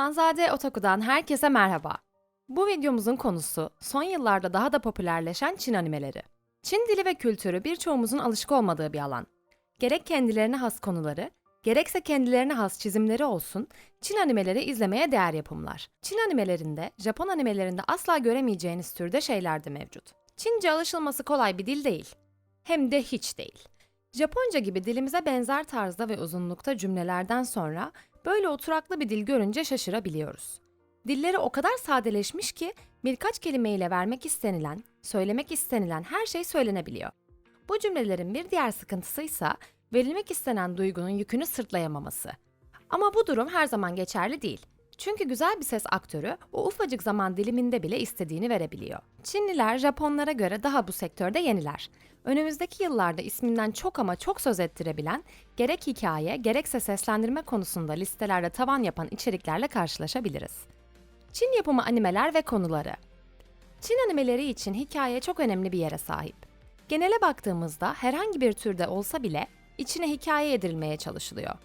Hanzade Otaku'dan herkese merhaba. Bu videomuzun konusu son yıllarda daha da popülerleşen Çin animeleri. Çin dili ve kültürü birçoğumuzun alışık olmadığı bir alan. Gerek kendilerine has konuları, gerekse kendilerine has çizimleri olsun, Çin animeleri izlemeye değer yapımlar. Çin animelerinde, Japon animelerinde asla göremeyeceğiniz türde şeyler de mevcut. Çince alışılması kolay bir dil değil. Hem de hiç değil. Japonca gibi dilimize benzer tarzda ve uzunlukta cümlelerden sonra böyle oturaklı bir dil görünce şaşırabiliyoruz. Dilleri o kadar sadeleşmiş ki birkaç kelimeyle vermek istenilen, söylemek istenilen her şey söylenebiliyor. Bu cümlelerin bir diğer sıkıntısıysa verilmek istenen duygunun yükünü sırtlayamaması. Ama bu durum her zaman geçerli değil. Çünkü güzel bir ses aktörü o ufacık zaman diliminde bile istediğini verebiliyor. Çinliler Japonlara göre daha bu sektörde yeniler. Önümüzdeki yıllarda isminden çok ama çok söz ettirebilen, gerek hikaye gerekse seslendirme konusunda listelerde tavan yapan içeriklerle karşılaşabiliriz. Çin yapımı animeler ve konuları. Çin animeleri için hikaye çok önemli bir yere sahip. Genele baktığımızda herhangi bir türde olsa bile içine hikaye yedirilmeye çalışılıyor.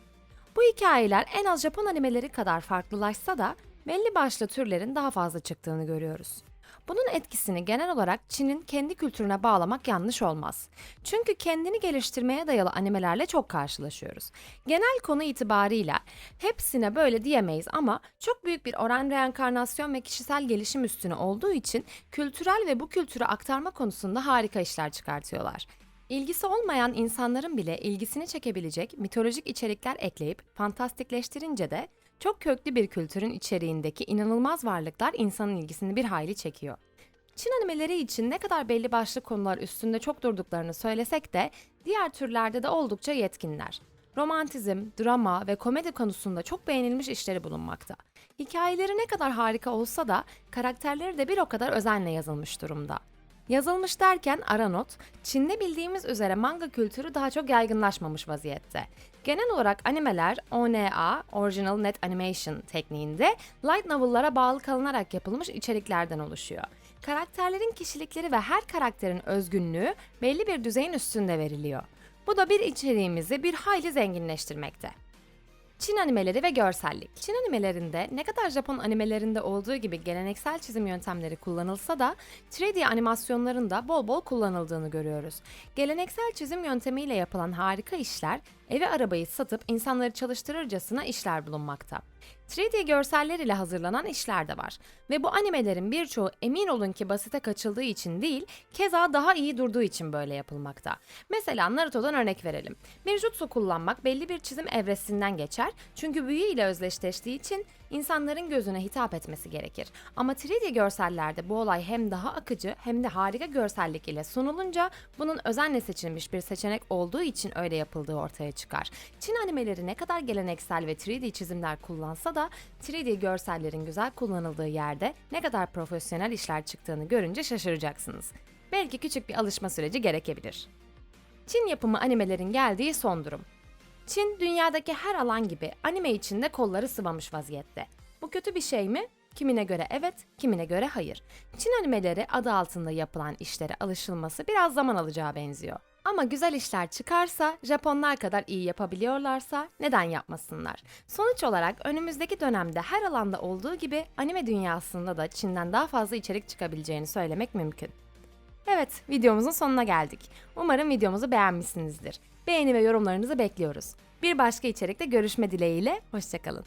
Bu hikayeler en az Japon animeleri kadar farklılaşsa da belli başlı türlerin daha fazla çıktığını görüyoruz. Bunun etkisini genel olarak Çin'in kendi kültürüne bağlamak yanlış olmaz. Çünkü kendini geliştirmeye dayalı animelerle çok karşılaşıyoruz. Genel konu itibarıyla hepsine böyle diyemeyiz ama çok büyük bir oran reenkarnasyon ve kişisel gelişim üstüne olduğu için kültürel ve bu kültürü aktarma konusunda harika işler çıkartıyorlar. İlgisi olmayan insanların bile ilgisini çekebilecek mitolojik içerikler ekleyip fantastikleştirince de çok köklü bir kültürün içeriğindeki inanılmaz varlıklar insanın ilgisini bir hayli çekiyor. Çin animeleri için ne kadar belli başlı konular üstünde çok durduklarını söylesek de diğer türlerde de oldukça yetkinler. Romantizm, drama ve komedi konusunda çok beğenilmiş işleri bulunmakta. Hikayeleri ne kadar harika olsa da karakterleri de bir o kadar özenle yazılmış durumda. Yazılmış derken ara not, Çin'de bildiğimiz üzere manga kültürü daha çok yaygınlaşmamış vaziyette. Genel olarak animeler ONA, Original Net Animation tekniğinde light novel'lara bağlı kalınarak yapılmış içeriklerden oluşuyor. Karakterlerin kişilikleri ve her karakterin özgünlüğü belli bir düzeyin üstünde veriliyor. Bu da bir içeriğimizi bir hayli zenginleştirmekte. Çin animeleri ve görsellik. Çin animelerinde ne kadar Japon animelerinde olduğu gibi geleneksel çizim yöntemleri kullanılsa da 3D animasyonların bol bol kullanıldığını görüyoruz. Geleneksel çizim yöntemiyle yapılan harika işler, evi arabayı satıp insanları çalıştırırcasına işler bulunmakta. 3D görseller ile hazırlanan işler de var ve bu animelerin birçoğu emin olun ki basite kaçıldığı için değil, keza daha iyi durduğu için böyle yapılmakta. Mesela Naruto'dan örnek verelim. Bir jutsu kullanmak belli bir çizim evresinden geçer çünkü büyü ile özdeşleştiği için insanların gözüne hitap etmesi gerekir. Ama 3D görsellerde bu olay hem daha akıcı hem de harika görsellik ile sunulunca bunun özenle seçilmiş bir seçenek olduğu için öyle yapıldığı ortaya çıkar. Çin animeleri ne kadar geleneksel ve 3D çizimler kullansa da 3D görsellerin güzel kullanıldığı yerde ne kadar profesyonel işler çıktığını görünce şaşıracaksınız. Belki küçük bir alışma süreci gerekebilir. Çin yapımı animelerin geldiği son durum. Çin, dünyadaki her alan gibi anime içinde kolları sıvamış vaziyette. Bu kötü bir şey mi? Kimine göre evet, kimine göre hayır. Çin animeleri adı altında yapılan işlere alışılması biraz zaman alacağı benziyor. Ama güzel işler çıkarsa, Japonlar kadar iyi yapabiliyorlarsa neden yapmasınlar? Sonuç olarak önümüzdeki dönemde her alanda olduğu gibi anime dünyasında da Çin'den daha fazla içerik çıkabileceğini söylemek mümkün. Evet, videomuzun sonuna geldik. Umarım videomuzu beğenmişsinizdir. Beğeni ve yorumlarınızı bekliyoruz. Bir başka içerikte görüşme dileğiyle, hoşça kalın.